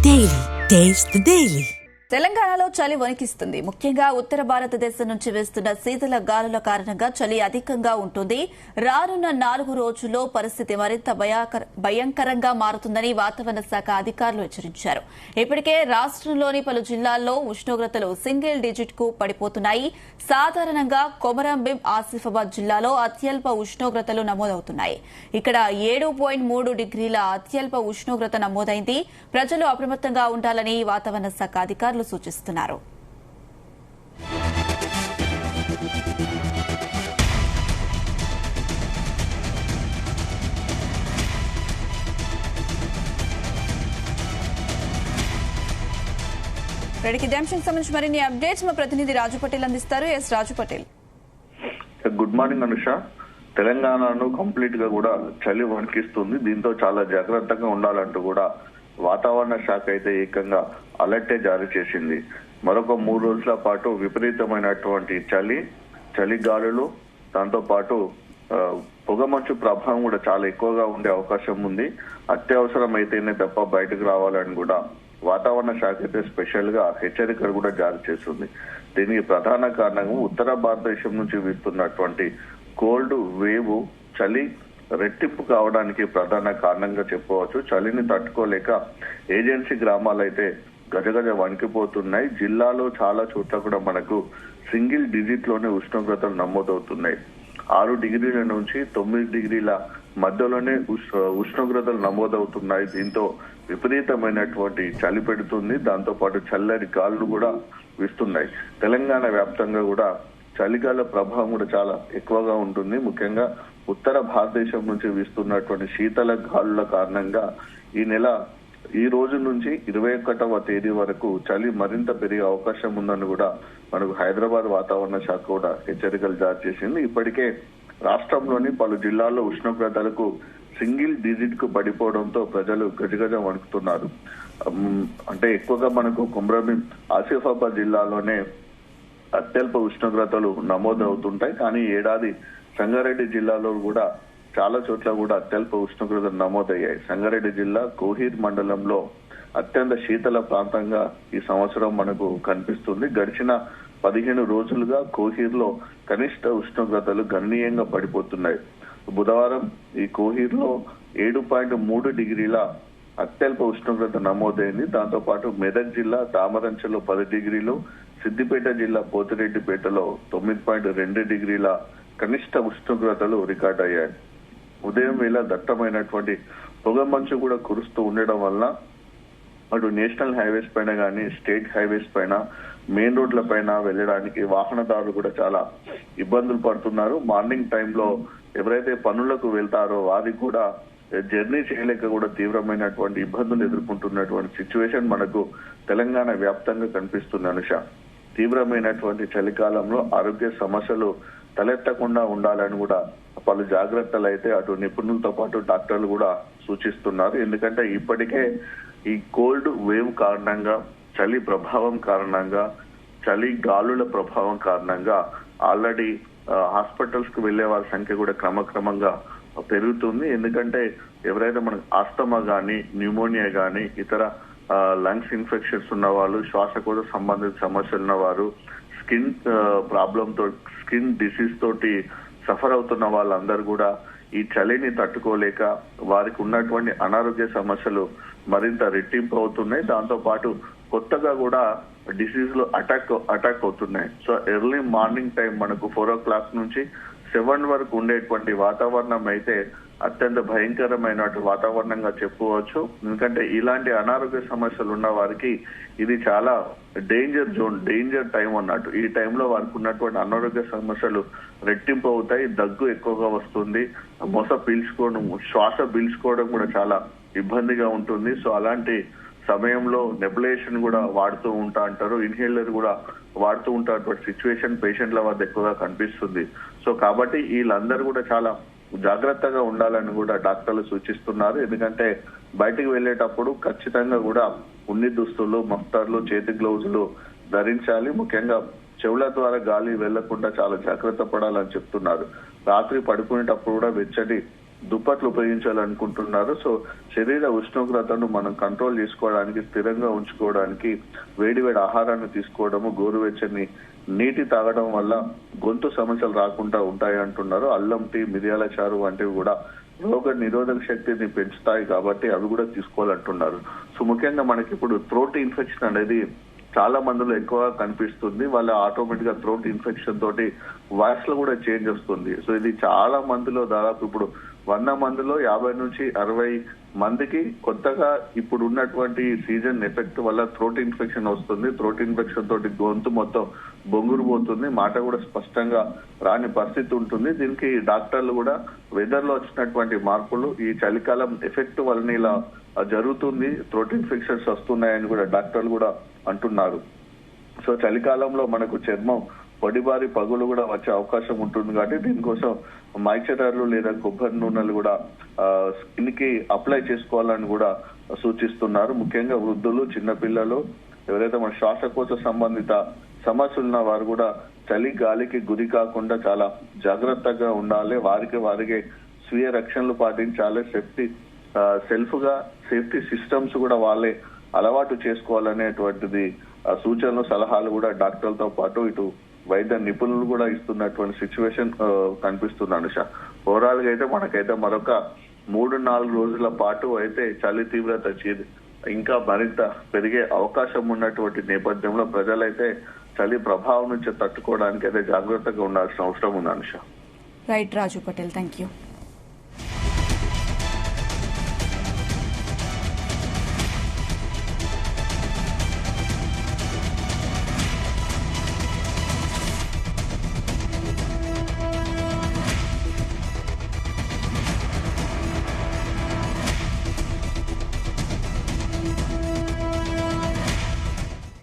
Daily. Taste the Daily. తెలంగాణలో చలి వణికిస్తుంది. ముఖ్యంగా ఉత్తర భారతదేశం నుంచి వేస్తున్న శీతల గాలుల కారణంగా చలి అధికంగా ఉంటుంది. రానున్న 4 రోజుల్లో పరిస్థితి మరింత భయంకరంగా మారుతుందని వాతావరణ శాఖ అధికారులు హెచ్చరించారు. ఇప్పటికే రాష్ట్రంలోని పలు జిల్లాల్లో ఉష్ణోగ్రతలు సింగిల్ డిజిట్ కు పడిపోతున్నాయి. సాధారణంగా కొమరంభీం, ఆసిఫాబాద్ జిల్లాలో అత్యల్ప ఉష్ణోగ్రతలు నమోదవుతున్నాయి. ఇక్కడ 7.3 డిగ్రీల అత్యల్ప ఉష్ణోగ్రత నమోదైంది. ప్రజలు అప్రమత్తంగా ఉండాలని వాతావరణ శాఖ అధికారులు సూచిస్తున్నారు. ఇదే అంశానికి సంబంధించి మరిన్ని అప్డేట్స్ మా ప్రతినిధి రాజు పటేల్ అందిస్తారు. S Raju Patel. Good morning Anusha. తెలంగాణను కంప్లీట్ గా కూడా చలి వణికిస్తుంది. దీంతో చాలా జాగ్రత్తగా ఉండాలంటూ కూడా వాతావరణ శాఖ అయితే ఏకంగా అలర్టే జారీ చేసింది. మరొక 3 రోజుల పాటు విపరీతమైనటువంటి చలి గాలులు, దాంతో పాటు పొగమంచు ప్రభావం కూడా చాలా ఎక్కువగా ఉండే అవకాశం ఉంది. అత్యవసరం అయితేనే తప్ప బయటకు రావాలని కూడా వాతావరణ శాఖ అయితే స్పెషల్ గా హెచ్చరికలు కూడా జారీ చేస్తుంది. దీనికి ప్రధాన కారణం ఉత్తర భారతదేశం నుంచి వీస్తున్నటువంటి కోల్డ్ వేవ్, చలి రెట్టింపు కావడానికి ప్రధాన కారణంగా చెప్పవచ్చు. చలిని తట్టుకోలేక ఏజెన్సీ గ్రామాలు అయితే గజగజ వణికిపోతున్నాయి. జిల్లాలో చాలా చోట్ల కూడా మనకు సింగిల్ డిజిట్ లోనే ఉష్ణోగ్రతలు నమోదవుతున్నాయి. 6 డిగ్రీల నుంచి 9 డిగ్రీల మధ్యలోనే ఉష్ణోగ్రతలు నమోదవుతున్నాయి. దీంతో విపరీతమైనటువంటి చలి పెడుతుంది. దాంతో పాటు చల్లని గాలులు కూడా వీస్తున్నాయి. తెలంగాణ వ్యాప్తంగా కూడా చలిగాల ప్రభావం కూడా చాలా ఎక్కువగా ఉంటుంది. ముఖ్యంగా ఉత్తర భారతదేశం నుంచి వీస్తున్నటువంటి శీతల గాలుల కారణంగా ఈ రోజు నుంచి 21వ తేదీ వరకు చలి మరింత పెరిగే అవకాశం ఉందని కూడా మనకు హైదరాబాద్ వాతావరణ శాఖ కూడా హెచ్చరికలు జారీ చేసింది. ఇప్పటికే రాష్ట్రంలోని పలు జిల్లాల్లో ఉష్ణోగ్రతలకు సింగిల్ డిజిట్ కు పడిపోవడంతో ప్రజలు గజగజ వణుకుతున్నారు. అంటే ఎక్కువగా మనకు కొమరంభీం, ఆసిఫాబాద్ జిల్లాలోనే అత్యల్ప ఉష్ణోగ్రతలు నమోదవుతుంటాయి. కానీ ఏడాది సంగారెడ్డి జిల్లాలో కూడా చాలా చోట్ల కూడా అత్యల్ప ఉష్ణోగ్రతలు నమోదయ్యాయి. సంగారెడ్డి జిల్లా కోహీర్ మండలంలో అత్యంత శీతల ప్రాంతంగా ఈ సంవత్సరం మనకు కనిపిస్తుంది. గడిచిన 15 రోజులుగా కోహీర్ లో కనిష్ట ఉష్ణోగ్రతలు గణనీయంగా పడిపోతున్నాయి. బుధవారం ఈ కోహీర్ లో 7.3 డిగ్రీల అత్యల్ప ఉష్ణోగ్రత నమోదైంది. దాంతో పాటు మెదక్ జిల్లా దామరంచలో 10 డిగ్రీలు, సిద్దిపేట జిల్లా పోతిరెడ్డిపేటలో 9.2 డిగ్రీల కనిష్ట ఉష్ణోగ్రతలు రికార్డ్ అయ్యాయి. ఉదయం వేళ దట్టమైనటువంటి పొగమంచు కూడా కురుస్తూ ఉండడం వల్ల అటు నేషనల్ హైవేస్ పైన కానీ, స్టేట్ హైవేస్ పైన, మెయిన్ రోడ్ల పైన వెళ్ళడానికి వాహనదారులు కూడా చాలా ఇబ్బందులు పడుతున్నారు. మార్నింగ్ టైంలో ఎవరైతే పనులకు వెళ్తారో వారికి కూడా జర్నీ చేయలేక కూడా తీవ్రమైనటువంటి ఇబ్బందులు ఎదుర్కొంటున్నటువంటి సిచ్యువేషన్ మనకు తెలంగాణ వ్యాప్తంగా కనిపిస్తుంది అనుష. తీవ్రమైనటువంటి చలికాలంలో ఆరోగ్య సమస్యలు తలెత్తకుండా ఉండాలని కూడా పలు జాగ్రత్తలు అయితే అటు నిపుణులతో పాటు డాక్టర్లు కూడా సూచిస్తున్నారు. ఎందుకంటే ఇప్పటికే ఈ కోల్డ్ వేవ్ కారణంగా, చలి ప్రభావం కారణంగా, చలి గాలుల ప్రభావం కారణంగా ఆల్రెడీ హాస్పిటల్స్ కు వెళ్లే వారి సంఖ్య కూడా క్రమక్రమంగా పెరుగుతుంది. ఎందుకంటే ఎవరైతే మనకు ఆస్తమా గానీ, న్యూమోనియా గానీ, ఇతర లంగ్స్ ఇన్ఫెక్షన్స్ ఉన్న వాళ్ళు, శ్వాసకోశ సంబంధిత సమస్యలు ఉన్న వారు, స్కిన్ ప్రాబ్లమ్ తో, స్కిన్ డిసీజ్ తోటి సఫర్ అవుతున్న వాళ్ళందరూ కూడా ఈ చలిని తట్టుకోలేక వారికి ఉన్నటువంటి అనారోగ్య సమస్యలు మరింత రెట్టింపు అవుతున్నాయి. దాంతో పాటు కొత్తగా కూడా డిసీజ్ లు అటాక్ అవుతున్నాయి. సో ఎర్లీ మార్నింగ్ టైం మనకు 4 o'clock నుంచి 7 వరకు ఉండేటువంటి వాతావరణం అయితే అత్యంత భయంకరమైన వాతావరణంగా చెప్పుకోవచ్చు. ఎందుకంటే ఇలాంటి అనారోగ్య సమస్యలు ఉన్న వారికి ఇది చాలా డేంజర్ జోన్, డేంజర్ టైం అన్నట్టు. ఈ టైంలో వారికి ఉన్నటువంటి అనారోగ్య సమస్యలు రెట్టింపు అవుతాయి. దగ్గు ఎక్కువగా వస్తుంది, శ్వాస పీల్చుకోవడం కూడా చాలా ఇబ్బందిగా ఉంటుంది. సో అలాంటి సమయంలో నెబులేషన్ కూడా వాడుతూ ఉంటా అంటారు, ఇన్హేలర్ కూడా వాడుతూ ఉంటారు. సిచ్యువేషన్ పేషెంట్ల వద్ద ఎక్కువగా కనిపిస్తుంది. సో కాబట్టి వీళ్ళందరూ కూడా చాలా జాగ్రత్తగా ఉండాలని కూడా డాక్టర్లు సూచిస్తున్నారు. ఎందుకంటే బయటికి వెళ్లేటప్పుడు ఖచ్చితంగా కూడా ఉన్ని దుస్తులు, మఫ్తర్లు, చేతి గ్లౌజులు ధరించాలి. ముఖ్యంగా చెవుల ద్వారా గాలి వెళ్లకుండా చాలా జాగ్రత్త పడాలని చెప్తున్నారు. రాత్రి పడుకునేటప్పుడు కూడా వెచ్చటి దుప్పట్లు ఉపయోగించాలనుకుంటున్నారు. సో శరీర ఉష్ణోగ్రతను మనం కంట్రోల్ చేసుకోవడానికి, స్థిరంగా ఉంచుకోవడానికి వేడి ఆహారాన్ని తీసుకోవడము, గోరువెచ్చని నీటి తాగడం వల్ల గొంతు సమస్యలు రాకుండా ఉంటాయి అంటున్నారు. అల్లం టీ, మిరియాల చారు వంటివి కూడా రోగ నిరోధక శక్తిని పెంచుతాయి కాబట్టి అవి కూడా తీసుకోవాలంటున్నారు. సో ముఖ్యంగా మనకి ఇప్పుడు థ్రోట్ ఇన్ఫెక్షన్ అనేది చాలా మందిలో ఎక్కువగా కనిపిస్తుంది. వాళ్ళ ఆటోమేటిక్ గా థ్రోట్ ఇన్ఫెక్షన్ తోటి వాయిస్ లో కూడా చేంజ్ వస్తుంది. సో ఇది చాలా మందిలో దాదాపు ఇప్పుడు 100 మందిలో 50 నుంచి 60 మందికి కొత్తగా ఇప్పుడు ఉన్నటువంటి సీజన్ ఎఫెక్ట్ వల్ల థ్రోట్ ఇన్ఫెక్షన్ వస్తుంది. థ్రోట్ ఇన్ఫెక్షన్ తోటి గొంతు మొత్తం బొంగురు పోతుంది, మాట కూడా స్పష్టంగా రాని పరిస్థితి ఉంటుంది. దీనికి డాక్టర్లు కూడా వెదర్ లో వచ్చినటువంటి మార్పులు, ఈ చలికాలం ఎఫెక్ట్ వలన ఇలా జరుగుతుంది, థ్రోట్ ఇన్ఫెక్షన్స్ వస్తున్నాయని కూడా డాక్టర్లు కూడా అంటున్నారు. సో చలికాలంలో మనకు చర్మం పొడిబారి పగులు కూడా వచ్చే అవకాశం ఉంటుంది కాబట్టి దీనికోసం మాయిశ్చరైజర్లు లేదా కొబ్బరి నూనెలు కూడా స్కిన్ కి అప్లై చేసుకోవాలని కూడా సూచిస్తున్నారు. ముఖ్యంగా వృద్ధులు, చిన్నపిల్లలు, ఎవరైతే మన శ్వాసకోశ సంబంధిత సమస్యలు ఉన్న వారు కూడా చలి గాలికి గురి కాకుండా చాలా జాగ్రత్తగా ఉండాలి. వారికి స్వీయ రక్షణలు పాటించాలి. సెల్ఫ్ గా సేఫ్టీ సిస్టమ్స్ కూడా వాళ్ళే అలవాటు చేసుకోవాలనేటువంటిది సూచనలు, సలహాలు కూడా డాక్టర్లతో పాటు ఇటు వైద్య నిపుణులు కూడా ఇస్తున్నటువంటి సిచ్యువేషన్ కనిపిస్తుంది అనుష. ఓవరాల్ గా అయితే మనకైతే మరొక 3-4 రోజుల పాటు అయితే చలి తీవ్రత ఇంకా మరింత పెరిగే అవకాశం ఉన్నటువంటి నేపథ్యంలో ప్రజలైతే చలి ప్రభావం నుంచి తట్టుకోవడానికి అయితే జాగ్రత్తగా ఉండాల్సిన అవసరం ఉంది Anusha. Right Raju Patel, thank you.